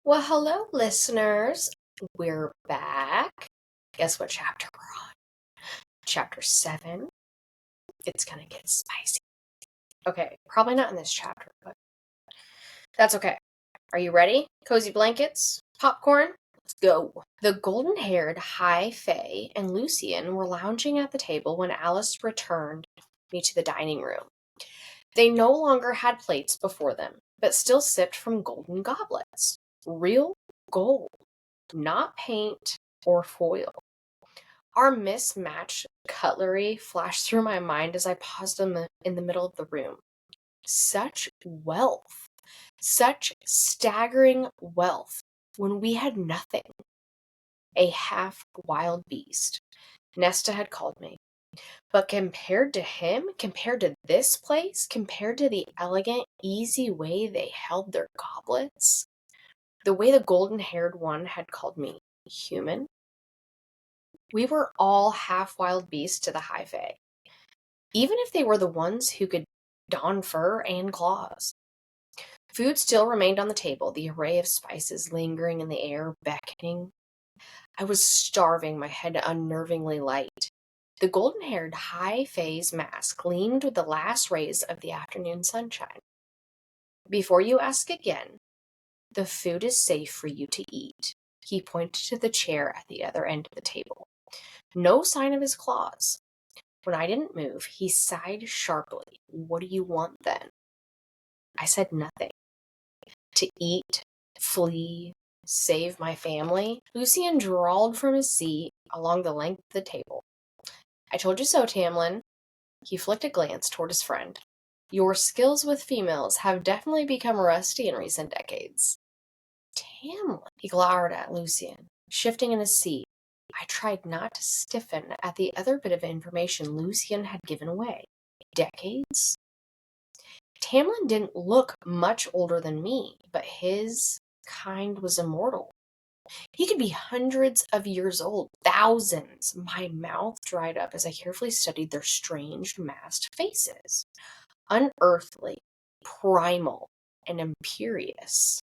Well, hello, listeners. We're back. Guess what chapter we're on? Chapter 7. It's gonna get spicy. Okay, probably not in this chapter, but that's okay. Are you ready? Cozy blankets? Popcorn? Let's go. The golden-haired High Fae and Lucian were lounging at the table when Alice returned me to the dining room. They no longer had plates before them, but still sipped from golden goblets. Real gold, not paint or foil. Our mismatched cutlery flashed through my mind as I paused in the middle of the room. Such wealth, such staggering wealth when we had nothing. A half-wild beast, Nesta had called me. But compared to him, compared to this place, compared to the elegant, easy way they held their goblets, the way the golden-haired one had called me human, we were all half-wild beasts to the High Fae, even if they were the ones who could don fur and claws. Food still remained on the table, the array of spices lingering in the air, beckoning. I was starving, my head unnervingly light. The golden-haired High Fae's mask gleamed with the last rays of the afternoon sunshine. Before you ask again, the food is safe for you to eat. He pointed to the chair at the other end of the table. No sign of his claws. When I didn't move, he sighed sharply. What do you want then? I said nothing. To eat, flee, save my family? Lucian drawled from his seat along the length of the table. I told you so, Tamlin. He flicked a glance toward his friend. Your skills with females have definitely become rusty in recent decades. Tamlin, he glowered at Lucian, shifting in his seat. I tried not to stiffen at the other bit of information Lucian had given away. Decades? Tamlin didn't look much older than me, but his kind was immortal. He could be hundreds of years old, thousands. My mouth dried up as I carefully studied their strange, masked faces. Unearthly, primal, and imperious.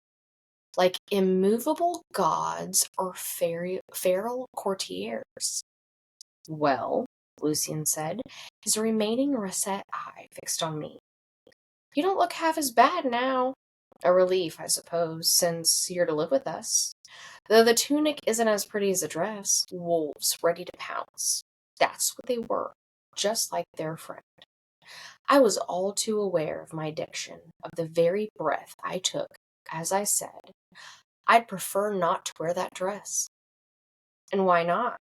Like immovable gods or feral courtiers. Well, Lucian said, his remaining russet eye fixed on me. You don't look half as bad now. A relief, I suppose, since you're to live with us. Though the tunic isn't as pretty as the dress. Wolves ready to pounce. That's what they were, just like their friend. I was all too aware of my addiction, of the very breath I took, as I said, I'd prefer not to wear that dress. And why not?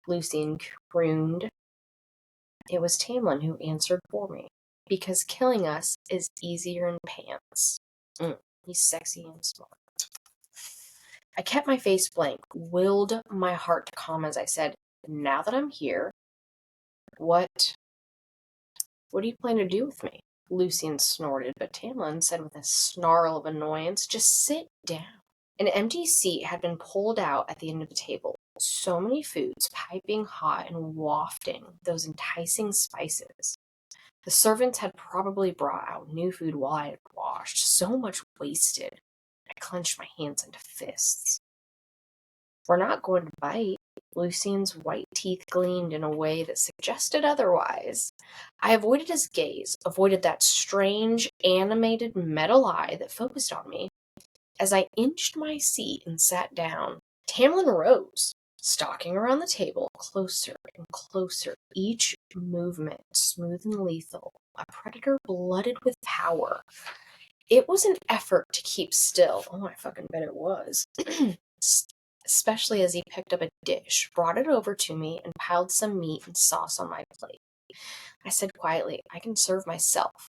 Lucian crooned. It was Tamlin who answered for me. Because killing us is easier in pants. He's sexy and smart. I kept my face blank, willed my heart to calm as I said, now that I'm here, what do you plan to do with me? Lucian snorted, but Tamlin said with a snarl of annoyance, just sit down. An empty seat had been pulled out at the end of the table. So many foods, piping hot and wafting those enticing spices. The servants had probably brought out new food while I had washed. So much wasted. I clenched my hands into fists. We're not going to bite. Lucian's white teeth gleamed in a way that suggested otherwise. I avoided his gaze, avoided that strange, animated metal eye that focused on me. As I inched my seat and sat down, Tamlin rose, stalking around the table, closer and closer, each movement smooth and lethal, a predator blooded with power. It was an effort to keep still. Oh, I fucking bet it was. Especially as he picked up a dish, brought it over to me, and piled some meat and sauce on my plate. I said quietly, I can serve myself.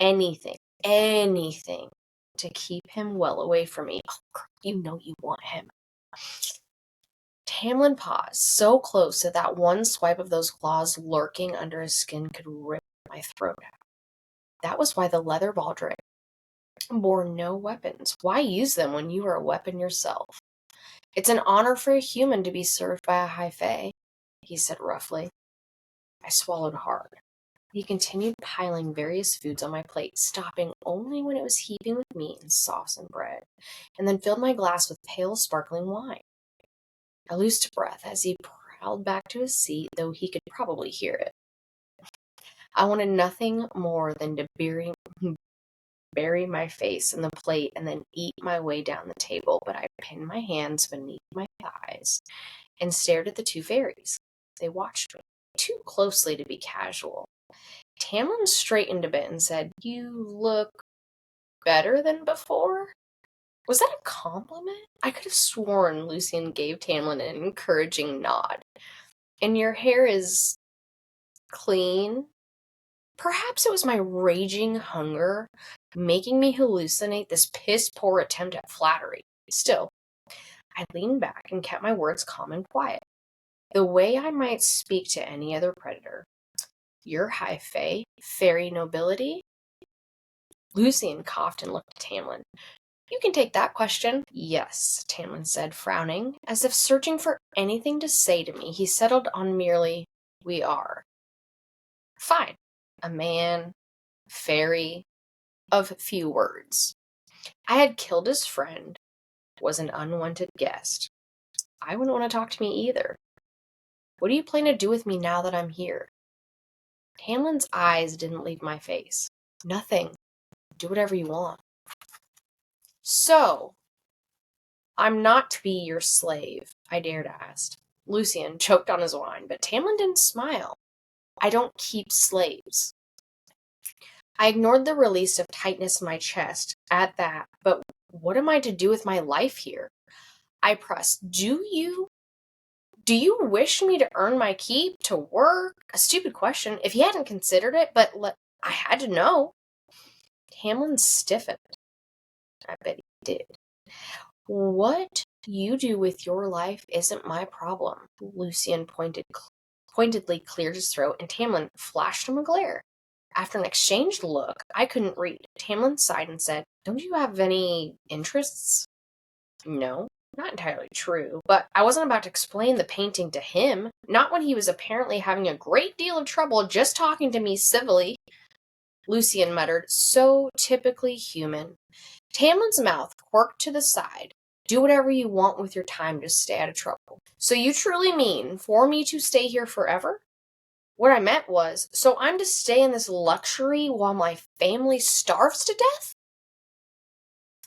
Anything to keep him well away from me. Oh, you know you want him. Tamlin paused, so close that that one swipe of those claws lurking under his skin could rip my throat out. That was why the leather baldric bore no weapons. Why use them when you are a weapon yourself? It's an honor for a human to be served by a High Fae, he said roughly. I swallowed hard. He continued piling various foods on my plate, stopping only when it was heaping with meat and sauce and bread, and then filled my glass with pale, sparkling wine. I loosed breath as he prowled back to his seat, though he could probably hear it. I wanted nothing more than to bury my face in the plate and then eat my way down the table, but I pinned my hands beneath my thighs and stared at the two fairies. They watched me, too closely to be casual. Tamlin straightened a bit and said, "You look better than before?" Was that a compliment? I could have sworn Lucian gave Tamlin an encouraging nod. "And your hair is clean?" Perhaps it was my raging hunger making me hallucinate this piss-poor attempt at flattery. Still, I leaned back and kept my words calm and quiet, the way I might speak to any other predator. "You're high fae, fairy nobility?" Lucian coughed and looked at Tamlin. "You can take that question." "Yes," Tamlin said, frowning. As if searching for anything to say to me, he settled on merely, "We are." Fine. A man, fairy, of few words. I had killed his friend, was an unwanted guest. I wouldn't want to talk to me either. "What do you plan to do with me now that I'm here?" Tamlin's eyes didn't leave my face. "Nothing. Do whatever you want." "So, I'm not to be your slave?" I dared ask. Lucian choked on his wine, but Tamlin didn't smile. "I don't keep slaves." I ignored the release of tightness in my chest at that, but what am I to do with my life here? I pressed, Do you wish me to earn my keep, to work?" A stupid question, if he hadn't considered it, but I had to know. Tamlin stiffened. I bet he did. "What you do with your life isn't my problem." Lucian pointedly cleared his throat, and Tamlin flashed him a glare. After an exchanged look I couldn't read, Tamlin sighed and said, "Don't you have any interests?" No, not entirely true, but I wasn't about to explain the painting to him, not when he was apparently having a great deal of trouble just talking to me civilly. Lucian muttered, "So typically human." Tamlin's mouth quirked to the side. "Do whatever you want with your time to stay out of trouble." "So you truly mean for me to stay here forever?" What I meant was, so I'm to stay in this luxury while my family starves to death?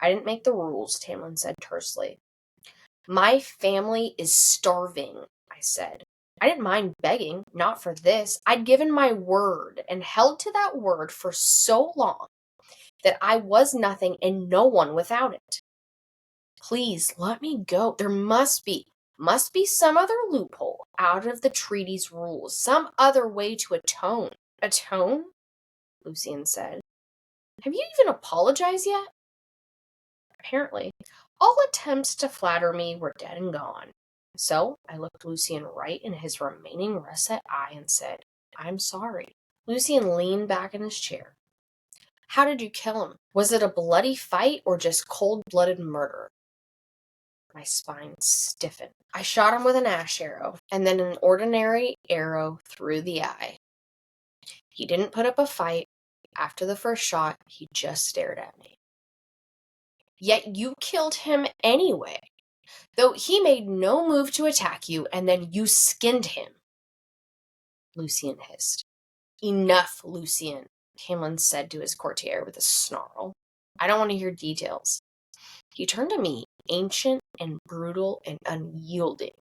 "I didn't make the rules," Tamlin said tersely. "My family is starving," I said. I didn't mind begging, not for this. I'd given my word and held to that word for so long that I was nothing and no one without it. "Please let me go. There must be some other loophole out of the treaty's rules, some other way to atone." "Atone?" Lucian said. "Have you even apologized yet?" Apparently, all attempts to flatter me were dead and gone. So I looked Lucian right in his remaining russet eye and said, "I'm sorry." Lucian leaned back in his chair. "How did you kill him? Was it a bloody fight or just cold-blooded murder?" My spine stiffened. "I shot him with an ash arrow, and then an ordinary arrow through the eye. He didn't put up a fight. After the first shot, he just stared at me." "Yet you killed him anyway, though he made no move to attack you, and then you skinned him." Lucian hissed. "Enough, Lucian," Tamlin said to his courtier with a snarl. "I don't want to hear details." He turned to me, ancient and brutal and unyielding.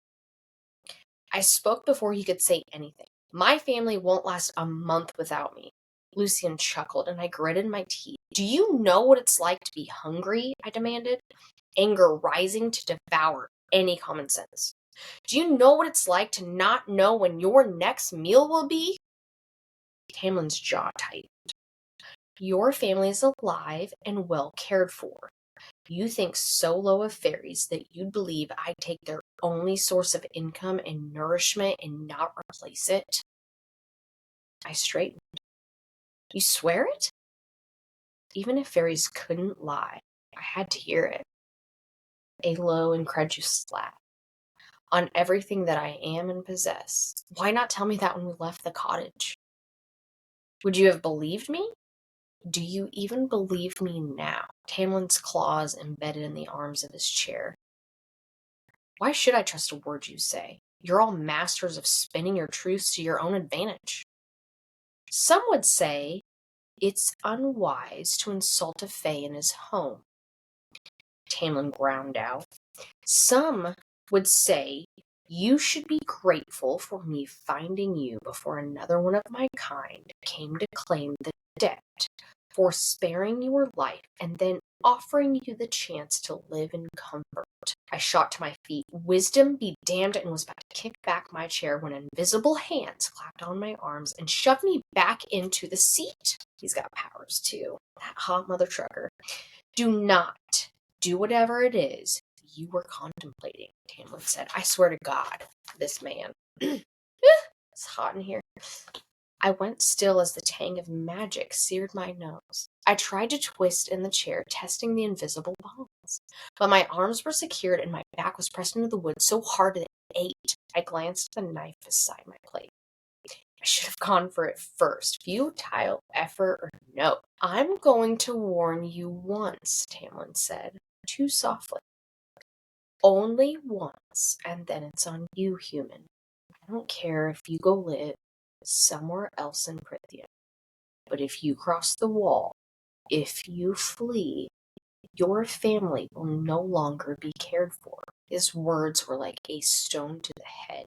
I spoke before he could say anything. "My family won't last a month without me." Lucian chuckled, and I gritted my teeth. "Do you know what it's like to be hungry?" I demanded, anger rising to devour any common sense. "Do you know what it's like to not know when your next meal will be?" Tamlin's jaw tightened. "Your family is alive and well cared for. You think so low of fairies that you'd believe I'd take their only source of income and nourishment and not replace it?" I straightened. "You swear it?" Even if fairies couldn't lie, I had to hear it. A low, incredulous laugh. "On everything that I am and possess. Why not tell me that when we left the cottage?" Would you have believed me? Do you even believe me now? Tamlin's claws embedded in the arms of his chair. Why should I trust a word you say? You're all masters of spinning your truths to your own advantage. Some would say it's unwise to insult a fae in his home, Tamlin ground out. Some would say you should be grateful for me finding you before another one of my kind came to claim the debt, for sparing your life and then offering you the chance to live in comfort. I shot to my feet. Wisdom be damned, and was about to kick back my chair when invisible hands clapped on my arms and shoved me back into the seat. He's got powers too. That hot mother trucker. Do not do whatever it is you were contemplating, Tamlin said. I swear to God, this man. It's hot in here. I went still as the tang of magic seared my nose. I tried to twist in the chair, testing the invisible bonds, but my arms were secured and my back was pressed into the wood so hard that it ached. I glanced at the knife beside my plate. I should have gone for it first. Futile effort or no. I'm going to warn you once, Tamlin said, too softly. Only once, and then it's on you, human. I don't care if you go live somewhere else in Prithia. But if you cross the wall, if you flee, your family will no longer be cared for. His words were like a stone to the head.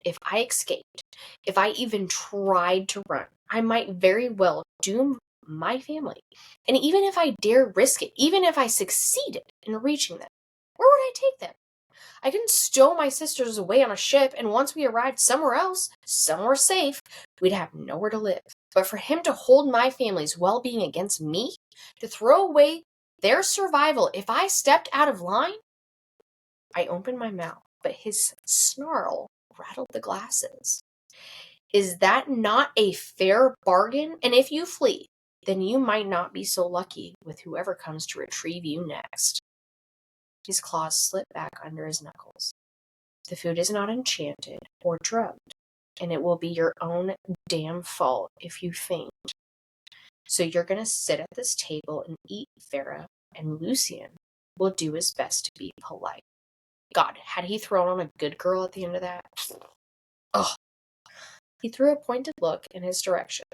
If I escaped, if I even tried to run, I might very well doom my family. And even if I dare risk it, even if I succeeded in reaching them, where would I take them? I can stow my sisters away on a ship, and once we arrived somewhere else, somewhere safe, we'd have nowhere to live. But for him to hold my family's well-being against me, to throw away their survival if I stepped out of line? I opened my mouth, but his snarl rattled the glasses. Is that not a fair bargain? And if you flee, then you might not be so lucky with whoever comes to retrieve you next. His claws slipped back under his knuckles. The food is not enchanted or drugged, and it will be your own damn fault if you faint. So you're going to sit at this table and eat, Farah, and Lucian will do his best to be polite. God, had he thrown on a good girl at the end of that? Ugh. He threw a pointed look in his direction.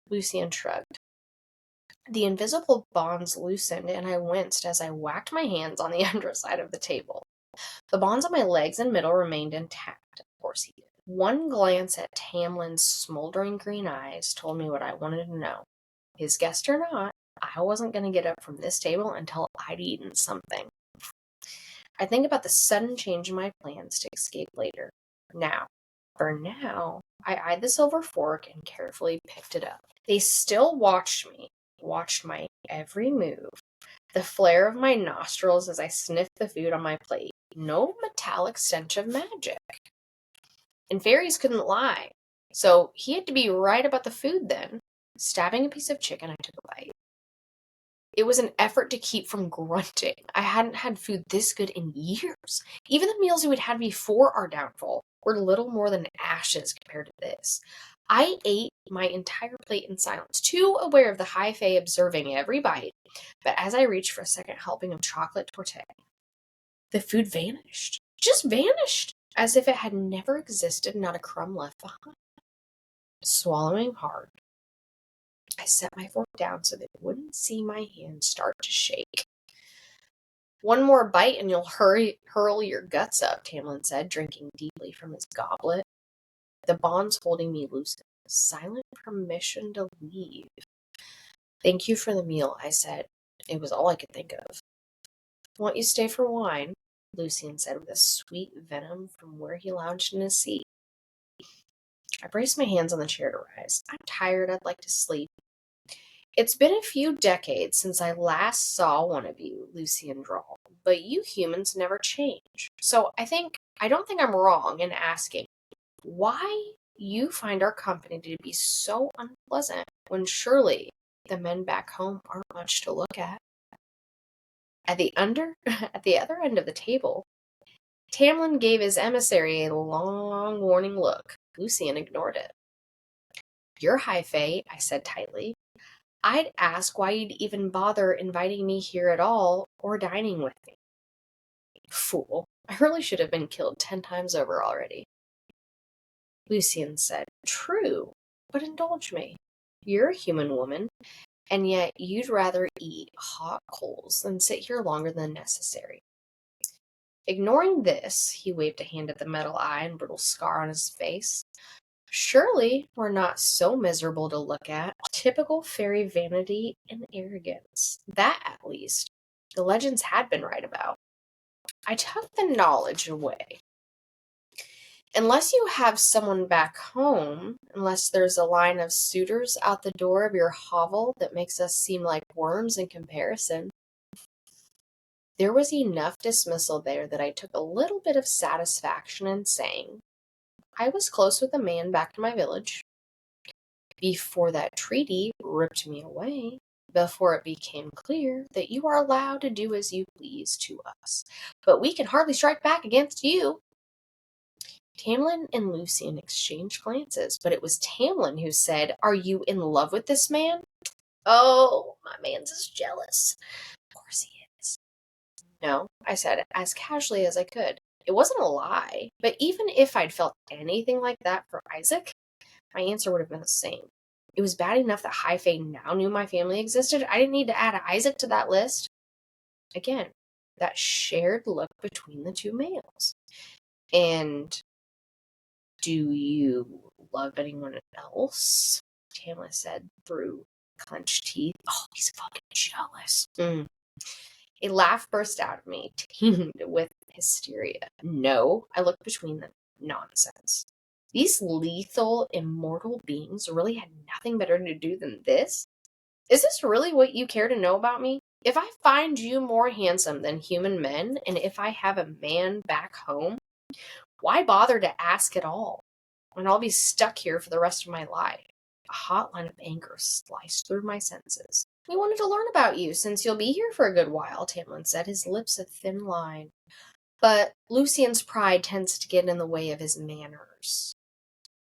Lucian shrugged. The invisible bonds loosened, and I winced as I whacked my hands on the underside of the table. The bonds on my legs and middle remained intact. Of course he did. One glance at Tamlin's smoldering green eyes told me what I wanted to know. His guest or not, I wasn't going to get up from this table until I'd eaten something. I think about the sudden change in my plans to escape later. For now, I eyed the silver fork and carefully picked it up. They still watched my every move, the flare of my nostrils as I sniffed the food on my plate. No metallic stench of magic. And fairies couldn't lie, so he had to be right about the food then. Stabbing a piece of chicken, I took a bite. It was an effort to keep from grunting. I hadn't had food this good in years. Even the meals we'd had before our downfall were little more than ashes compared to this. I ate my entire plate in silence, too aware of the high fae observing every bite. But as I reached for a second helping of chocolate torte, the food vanished. Just vanished, as if it had never existed, not a crumb left behind. Swallowing hard, I set my fork down so they wouldn't see my hand start to shake. One more bite and you'll hurl your guts up, Tamlin said, drinking deeply from his goblet. The bonds holding me loosened. Silent permission to leave. Thank you for the meal, I said. It was all I could think of. Won't you stay for wine? Lucian said with a sweet venom from where he lounged in his seat. I braced my hands on the chair to rise. I'm tired. I'd like to sleep. It's been a few decades since I last saw one of you, Lucian drawled, but you humans never change. So I don't think I'm wrong in asking why you find our company to be so unpleasant when surely the men back home aren't much to look at. At the other end of the table, Tamlin gave his emissary a long warning look. Lucian ignored it. You're high fae, I said tightly. I'd ask why you'd even bother inviting me here at all or dining with me. Fool. I really should have been killed 10 times over already. Lucian said, True, but indulge me. You're a human woman, and yet you'd rather eat hot coals than sit here longer than necessary. Ignoring this, he waved a hand at the metal eye and brittle scar on his face. Surely we're not so miserable to look at. Typical fairy vanity and arrogance. That, at least, the legends had been right about. I took the knowledge away. Unless you have someone back home, unless there's a line of suitors out the door of your hovel that makes us seem like worms in comparison. There was enough dismissal there that I took a little bit of satisfaction in saying, I was close with a man back to my village. Before that treaty ripped me away, before it became clear that you are allowed to do as you please to us, but we can hardly strike back against you. Tamlin and Lucian exchanged glances, but it was Tamlin who said, Are you in love with this man? Oh, my man's is jealous. Of course he is. No, I said, as casually as I could. It wasn't a lie, but even if I'd felt anything like that for Isaac, my answer would have been the same. It was bad enough that High Fae now knew my family existed. I didn't need to add Isaac to that list. Again, that shared look between the two males. And do you love anyone else? Tamlin said through clenched teeth. Oh, he's fucking jealous. A laugh burst out of me, tinged with hysteria. No, I looked between them. Nonsense. These lethal, immortal beings really had nothing better to do than this? Is this really what you care to know about me? If I find you more handsome than human men, and if I have a man back home, why bother to ask at all? And I'll be stuck here for the rest of my life. A hot line of anger sliced through my senses. We wanted to learn about you, since you'll be here for a good while, Tamlin said, his lips a thin line. But Lucian's pride tends to get in the way of his manners.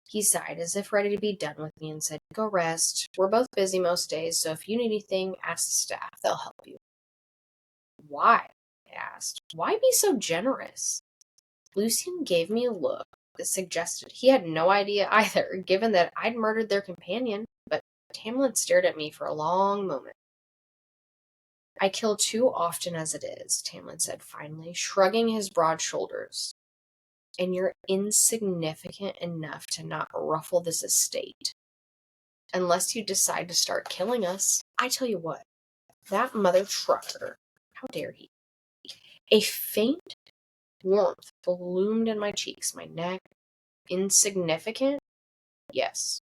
He sighed, as if ready to be done with me, and said, Go rest. We're both busy most days, so if you need anything, ask the staff. They'll help you. Why? I asked. Why be so generous? Lucian gave me a look that suggested he had no idea either, given that I'd murdered their companion, but Tamlin stared at me for a long moment. I kill too often as it is, Tamlin said finally, shrugging his broad shoulders. And you're insignificant enough to not ruffle this estate. Unless you decide to start killing us. I tell you what, that mother trucker, how dare he? A faint warmth bloomed in my cheeks, my neck. Insignificant? Yes.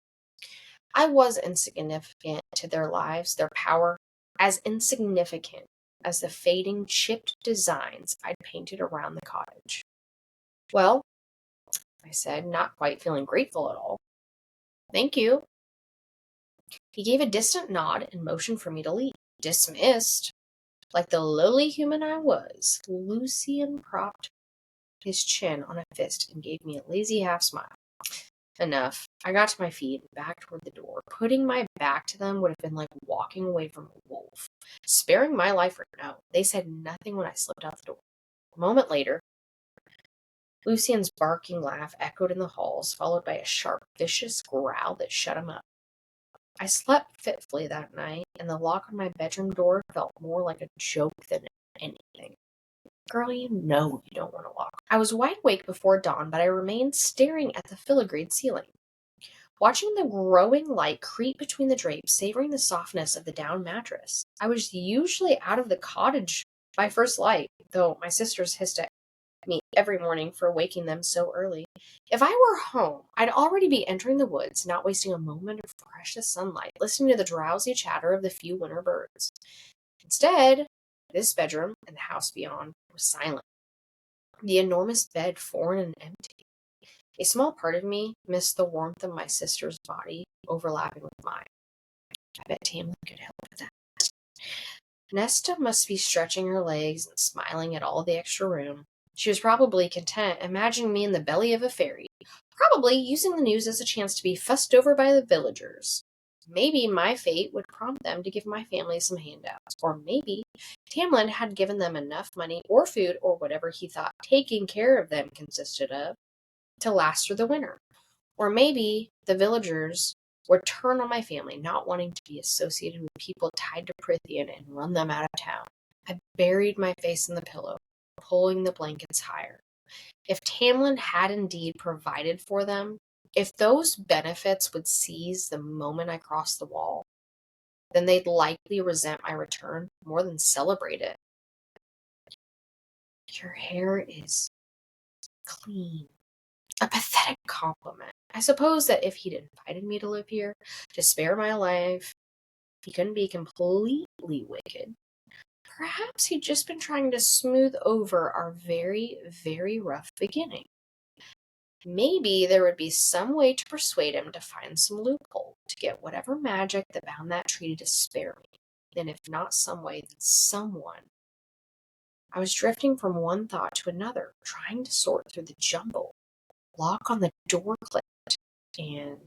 I was insignificant to their lives, their power, as insignificant as the fading, chipped designs I'd painted around the cottage. Well, I said, not quite feeling grateful at all. Thank you. He gave a distant nod and motioned for me to leave. Dismissed. Like the lowly human I was, Lucian propped his chin on a fist and gave me a lazy half smile. Enough. I got to my feet and back toward the door. Putting my back to them would have been like walking away from a wolf. Sparing my life or no, they said nothing when I slipped out the door. A moment later, Lucian's barking laugh echoed in the halls, followed by a sharp, vicious growl that shut him up. I slept fitfully that night, and the lock on my bedroom door felt more like a joke than anything. Girl, you know you don't want to lock. I was wide awake before dawn, but I remained staring at the filigreed ceiling, watching the growing light creep between the drapes, savoring the softness of the down mattress. I was usually out of the cottage by first light, though my sisters hissed at me every morning for waking them so early. If I were home, I'd already be entering the woods, not wasting a moment of precious sunlight, listening to the drowsy chatter of the few winter birds. Instead, this bedroom and the house beyond was silent. The enormous bed foreign and empty. A small part of me missed the warmth of my sister's body overlapping with mine. I bet Tamlin could help with that. Nesta must be stretching her legs and smiling at all the extra room. She was probably content imagining me in the belly of a fairy, probably using the news as a chance to be fussed over by the villagers. Maybe my fate would prompt them to give my family some handouts, or maybe Tamlin had given them enough money or food or whatever he thought taking care of them consisted of to last through the winter. Or maybe the villagers would turn on my family, not wanting to be associated with people tied to Prithian and run them out of town. I buried my face in the pillow, pulling the blankets higher. If Tamlin had indeed provided for them, if those benefits would cease the moment I crossed the wall, then they'd likely resent my return more than celebrate it. Your hair is clean. A pathetic compliment. I suppose that if he'd invited me to live here, to spare my life, he couldn't be completely wicked. Perhaps he'd just been trying to smooth over our very, very rough beginning. Maybe there would be some way to persuade him to find some loophole, to get whatever magic that bound that treaty to spare me. And if not some way, then someone. I was drifting from one thought to another, trying to sort through the jumble. Lock on the door clicked, and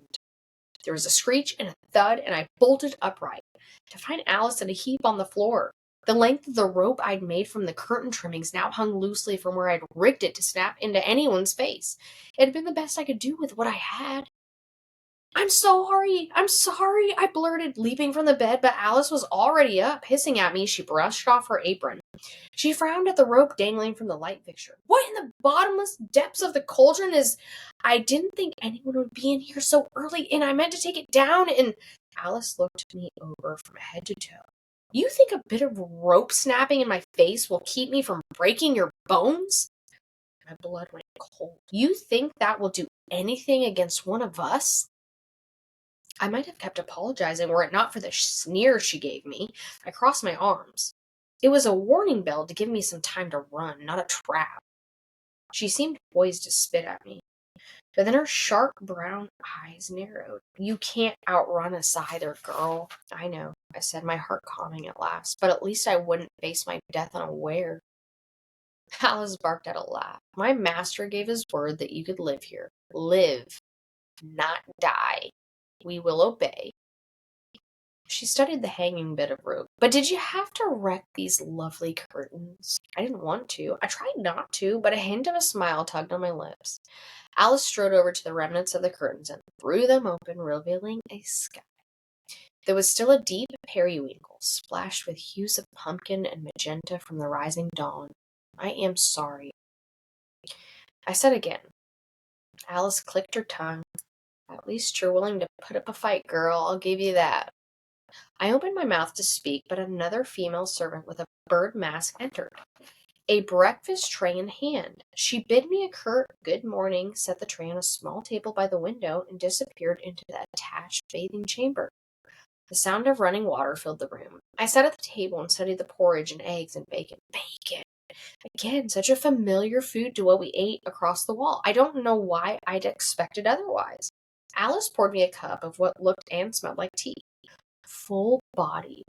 there was a screech and a thud, and I bolted upright, to find Alice in a heap on the floor. The length of the rope I'd made from the curtain trimmings now hung loosely from where I'd rigged it to snap into anyone's face. It had been the best I could do with what I had. I'm sorry, I blurted, leaping from the bed, but Alice was already up, hissing at me. She brushed off her apron. She frowned at the rope dangling from the light fixture. What in the bottomless depths of the cauldron is... I didn't think anyone would be in here so early, and I meant to take it down, and... Alice looked me over from head to toe. You think a bit of rope snapping in my face will keep me from breaking your bones? My blood went cold. You think that will do anything against one of us? I might have kept apologizing were it not for the sneer she gave me. I crossed my arms. It was a warning bell to give me some time to run, not a trap. She seemed poised to spit at me, but then her sharp brown eyes narrowed. You can't outrun us either, girl. I know, I said, my heart calming at last, but at least I wouldn't face my death unaware. Alice barked out a laugh. My master gave his word that you could live here. Live, not die. We will obey. She studied the hanging bit of rope. But did you have to wreck these lovely curtains? I didn't want to. I tried not to, but a hint of a smile tugged on my lips. Alice strode over to the remnants of the curtains and threw them open, revealing a sky. There was still a deep periwinkle, splashed with hues of pumpkin and magenta from the rising dawn. I am sorry. I said again. Alice clicked her tongue. At least you're willing to put up a fight, girl. I'll give you that. I opened my mouth to speak, but another female servant with a bird mask entered, a breakfast tray in hand. She bid me a curt good morning, set the tray on a small table by the window, and disappeared into the attached bathing chamber. The sound of running water filled the room. I sat at the table and studied the porridge and eggs and bacon. Bacon! Again, such a familiar food to what we ate across the wall. I don't know why I'd expected otherwise. Alice poured me a cup of what looked and smelled like tea. Full-bodied,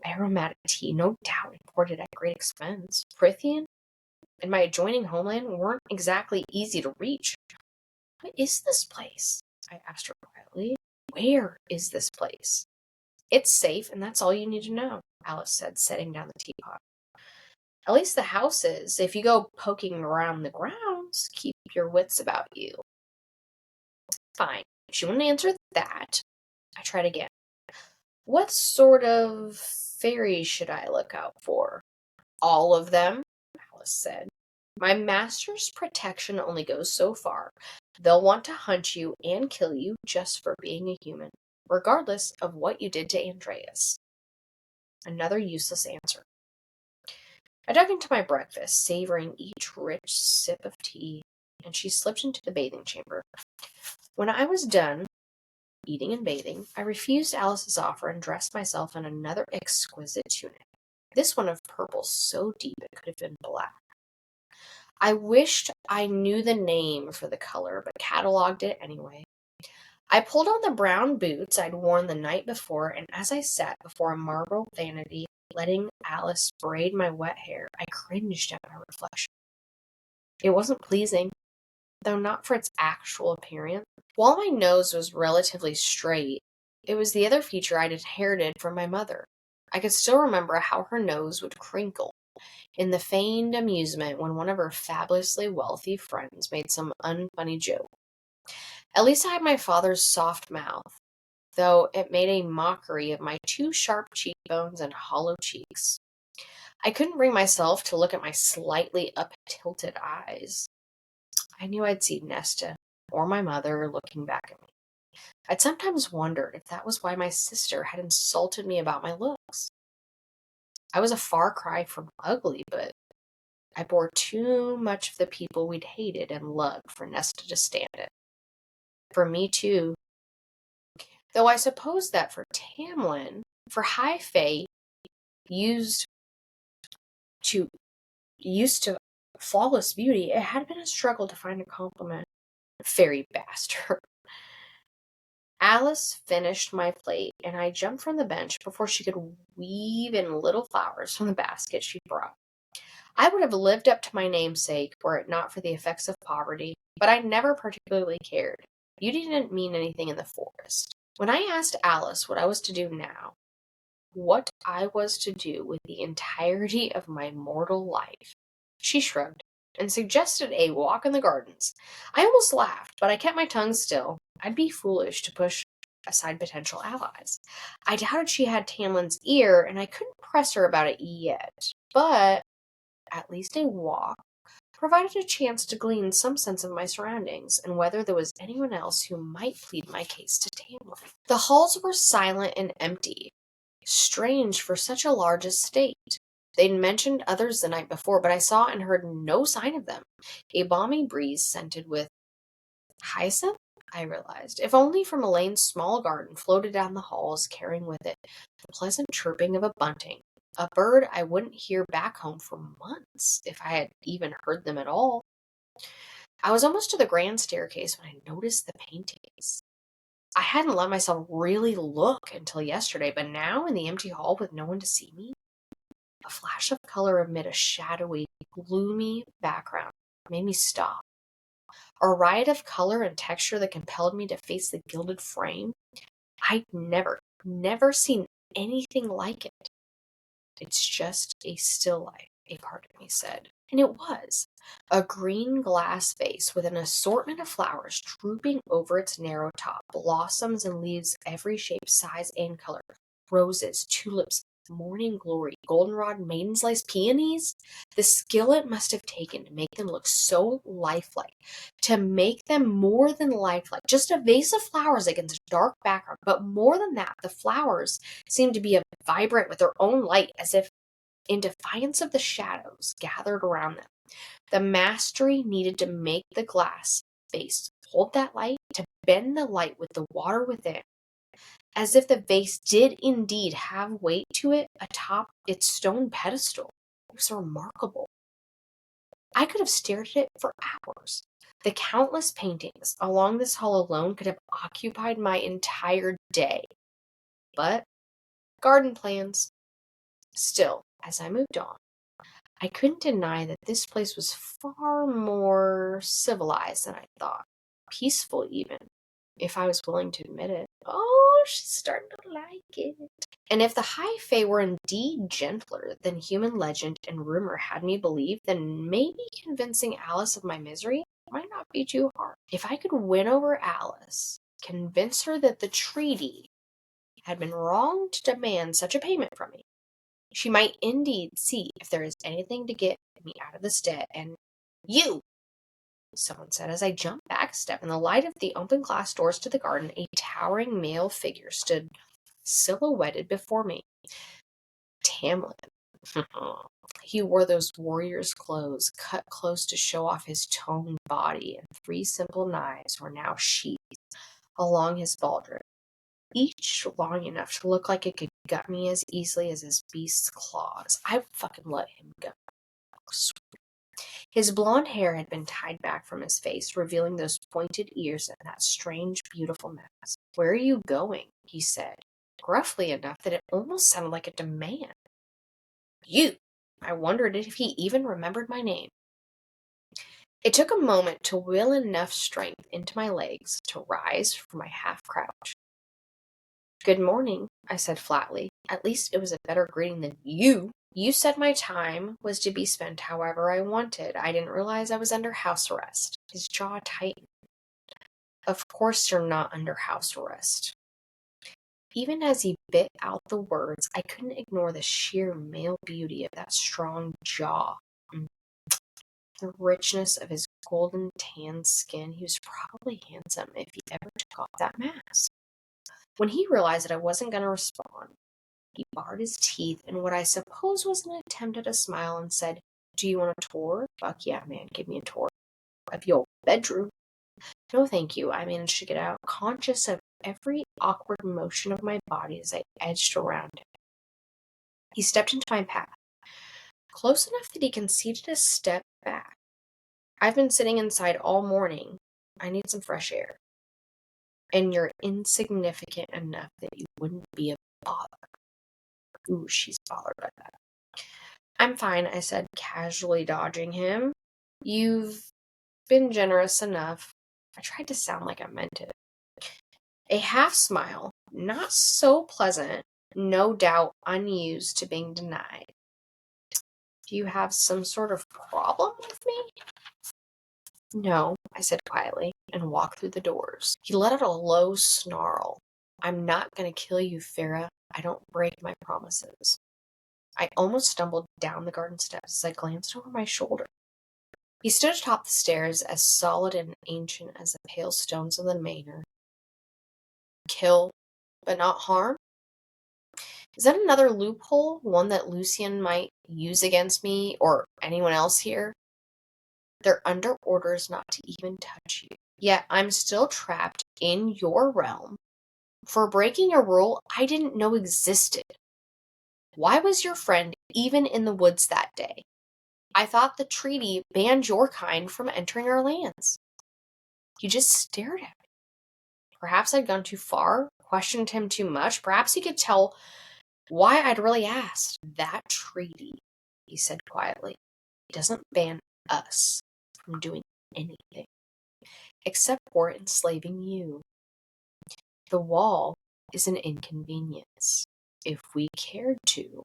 aromatic tea, no doubt imported at great expense. Prithian and my adjoining homeland weren't exactly easy to reach. What is this place? I asked her quietly. Where is this place? It's safe, and that's all you need to know, Alice said, setting down the teapot. At least the house is. If you go poking around the grounds, keep your wits about you. Fine. She wouldn't answer that. I tried again. What sort of fairies should I look out for? All of them, Alice said. My master's protection only goes so far. They'll want to hunt you and kill you just for being a human, regardless of what you did to Andreas. Another useless answer. I dug into my breakfast, savoring each rich sip of tea, and she slipped into the bathing chamber. When I was done eating and bathing, I refused Alice's offer and dressed myself in another exquisite tunic, this one of purple so deep it could have been black. I wished I knew the name for the color, but cataloged it anyway. I pulled on the brown boots I'd worn the night before, and as I sat before a marble vanity, letting Alice braid my wet hair, I cringed at my reflection. It wasn't pleasing, though not for its actual appearance. While my nose was relatively straight, it was the other feature I'd inherited from my mother. I could still remember how her nose would crinkle in the feigned amusement when one of her fabulously wealthy friends made some unfunny joke. At least I had my father's soft mouth, though it made a mockery of my too sharp cheekbones and hollow cheeks. I couldn't bring myself to look at my slightly up-tilted eyes. I knew I'd see Nesta or my mother looking back at me. I'd sometimes wondered if that was why my sister had insulted me about my looks. I was a far cry from ugly, but I bore too much of the people we'd hated and loved for Nesta to stand it. For me, too. Though I suppose that for Tamlin, for high fae used to flawless beauty, it had been a struggle to find a compliment. Fairy bastard. Alice finished my plate, and I jumped from the bench before she could weave in little flowers from the basket she brought. I would have lived up to my namesake were it not for the effects of poverty, but I never particularly cared. Beauty didn't mean anything in the forest. When I asked Alice what I was to do now, what I was to do with the entirety of my mortal life, she shrugged and suggested a walk in the gardens. I almost laughed, but I kept my tongue still. I'd be foolish to push aside potential allies. I doubted she had Tamlin's ear, and I couldn't press her about it yet. But at least a walk provided a chance to glean some sense of my surroundings and whether there was anyone else who might plead my case to Tamlin. The halls were silent and empty, strange for such a large estate. They'd mentioned others the night before, but I saw and heard no sign of them. A balmy breeze scented with hyacinth, I realized, if only from Elaine's small garden, floated down the halls, carrying with it the pleasant chirping of a bunting, a bird I wouldn't hear back home for months, if I had even heard them at all. I was almost to the grand staircase when I noticed the paintings. I hadn't let myself really look until yesterday, but now in the empty hall with no one to see me, a flash of color amid a shadowy, gloomy background made me stop. A riot of color and texture that compelled me to face the gilded frame. I'd never seen anything like it. It's just a still life, a part of me said. And it was. A green glass vase with an assortment of flowers drooping over its narrow top, blossoms and leaves every shape, size, and color. Roses, tulips, morning glory, goldenrod, maidenslice, peonies. The skill it must have taken to make them look so lifelike, to make them more than lifelike. Just a vase of flowers against a dark background, but more than that, the flowers seemed to be vibrant with their own light, as if in defiance of the shadows gathered around them. The mastery needed to make the glass vase hold that light, to bend the light with the water within, as if the vase did indeed have weight to it atop its stone pedestal. It was remarkable. I could have stared at it for hours. The countless paintings along this hall alone could have occupied my entire day. But garden plans. Still, as I moved on, I couldn't deny that this place was far more civilized than I thought. Peaceful, even, if I was willing to admit it. Oh, she's starting to like it. And if the high fae were indeed gentler than human legend and rumor had me believe, then maybe convincing Alice of my misery might not be too hard. If I could win over Alice, convince her that the treaty had been wrong to demand such a payment from me, she might indeed see if there is anything to get me out of this debt. And you, someone said as I jumped back a step. In the light of the open glass doors to the garden, a towering male figure stood silhouetted before me. Tamlin. He wore those warrior's clothes, cut close to show off his toned body, and 3 simple knives were now sheathed along his baldric, each long enough to look like it could gut me as easily as his beast's claws. I would fucking let him go. His blonde hair had been tied back from his face, revealing those pointed ears and that strange, beautiful mask. "Where are you going?" he said, gruffly enough that it almost sounded like a demand. "You!" I wondered if he even remembered my name. It took a moment to will enough strength into my legs to rise from my half crouch. "Good morning," I said flatly. At least it was a better greeting than "you." "You said my time was to be spent however I wanted. I didn't realize I was under house arrest." His jaw tightened. "Of course you're not under house arrest." Even as he bit out the words, I couldn't ignore the sheer male beauty of that strong jaw. The richness of his golden tan skin. He was probably handsome if he ever took off that mask. When he realized that I wasn't going to respond, he bared his teeth in what I suppose was an attempt at a smile and said, "Do you want a tour?" "Fuck yeah, man, give me a tour of your bedroom." "No, thank you," I managed to get out, conscious of every awkward motion of my body as I edged around him. He stepped into my path, close enough that he conceded a step back. "I've been sitting inside all morning. I need some fresh air." "And you're insignificant enough that you wouldn't be a bother." Ooh, she's bothered by that. "I'm fine," I said, casually dodging him. "You've been generous enough." I tried to sound like I meant it. A half smile, not so pleasant, no doubt unused to being denied. "Do you have some sort of problem with me?" "No," I said quietly, and walked through the doors. He let out a low snarl. "I'm not going to kill you, Farah. I don't break my promises." I almost stumbled down the garden steps as I glanced over my shoulder. He stood atop the stairs, as solid and ancient as the pale stones of the manor. "Kill, but not harm?" Is that another loophole? One that Lucian might use against me or anyone else here? "They're under orders not to even touch you. Yet I'm still trapped in your realm for breaking a rule I didn't know existed. Why was your friend even in the woods that day? I thought the treaty banned your kind from entering our lands." He just stared at me. Perhaps I'd gone too far, questioned him too much. Perhaps he could tell why I'd really asked. "That treaty," he said quietly, "doesn't ban us from doing anything, except for enslaving you. The wall is an inconvenience. If we cared to,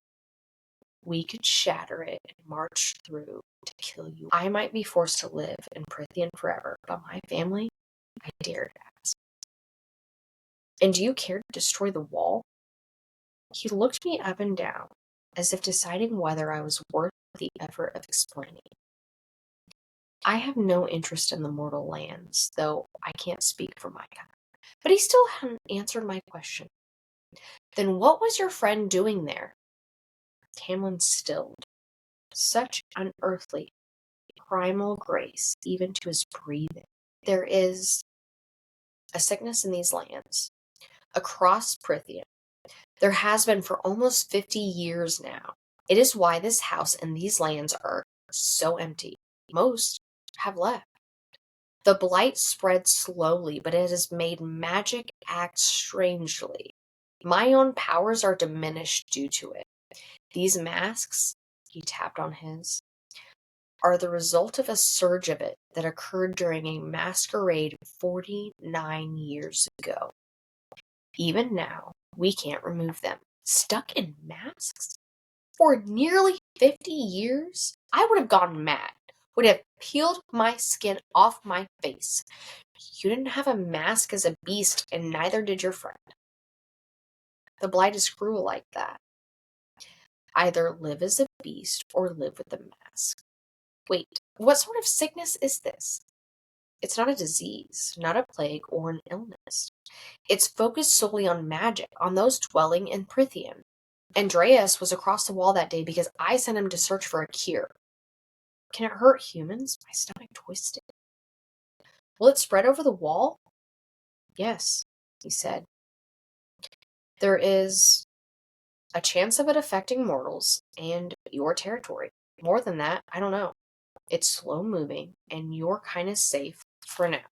we could shatter it and march through to kill you. I might be forced to live in Prithian forever, but my family, I dared ask. And do you care to destroy the wall?" He looked me up and down, as if deciding whether I was worth the effort of explaining. "I have no interest in the mortal lands, though I can't speak for my kind." But he still hadn't answered my question. "Then what was your friend doing there?" Tamlin stilled. Such unearthly, primal grace, even to his breathing. "There is a sickness in these lands, across Prithian. There has been for almost 50 years now. It is why this house and these lands are so empty. Most have left. The blight spread slowly, but it has made magic act strangely. My own powers are diminished due to it. These masks," he tapped on his, "are the result of a surge of it that occurred during a masquerade 49 years ago. Even now, we can't remove them. Stuck in masks? For nearly 50 years? I would have gone mad. Would have peeled my skin off my face. You didn't have a mask as a beast, and neither did your friend. The blight is cruel like that. Either live as a beast or live with the mask. Wait, what sort of sickness is this? It's not a disease, not a plague or an illness. It's focused solely on magic, on those dwelling in Prithian. Andreas was across the wall that day because I sent him to search for a cure. Can it hurt humans?" My stomach twisted. "Will it spread over the wall?" "Yes," he said. "There is a chance of it affecting mortals and your territory. More than that, I don't know. It's slow moving, and your kind is safe for now.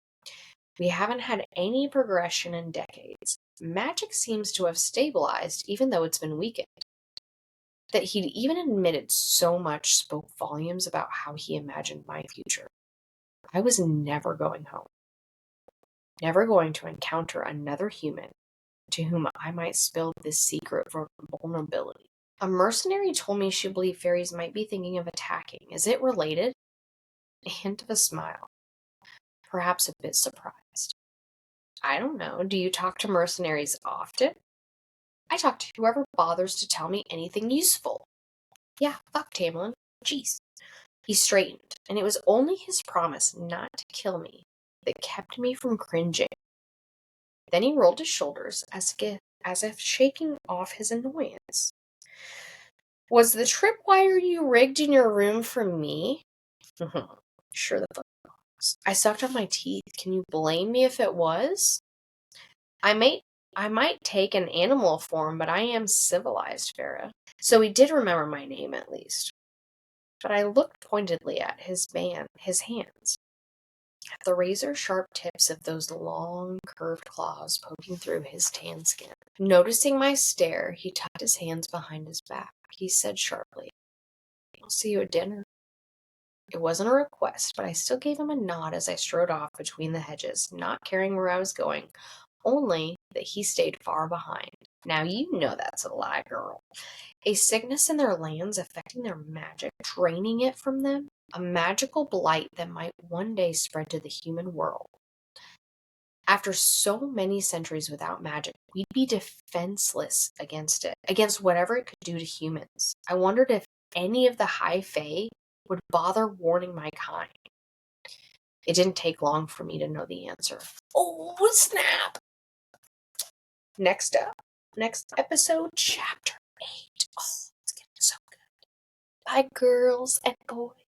We haven't had any progression in decades. Magic seems to have stabilized, even though it's been weakened." That he'd even admitted so much spoke volumes about how he imagined my future. I was never going home, never going to encounter another human to whom I might spill this secret vulnerability. A mercenary told me she believed fairies might be thinking of attacking. Is it related? A hint of a smile, perhaps a bit surprised. I don't know. Do you talk to mercenaries often? I talk to whoever bothers to tell me anything useful. Yeah, fuck Tamlin. Jeez. He straightened, and it was only his promise not to kill me that kept me from cringing. Then he rolled his shoulders as if shaking off his annoyance. Was the tripwire you rigged in your room for me? Sure the fuck was. I sucked on my teeth. Can you blame me if it was? I might take an animal form, but I am civilized, Farah. So he did remember my name at least. But I looked pointedly at his hands, at the razor-sharp tips of those long, curved claws poking through his tan skin. Noticing my stare, he tucked his hands behind his back. He said sharply, I'll see you at dinner. It wasn't a request, but I still gave him a nod as I strode off between the hedges, not caring where I was going, only that he stayed far behind. Now you know that's a lie, girl. A sickness in their lands affecting their magic, draining it from them, a magical blight that might one day spread to the human world. After so many centuries without magic, we'd be defenseless against it, against whatever it could do to humans. I wondered if any of the High Fae would bother warning my kind. It didn't take long for me to know the answer. Oh, snap! Next episode, chapter 8. Oh, it's getting so good. Bye, girls and boys.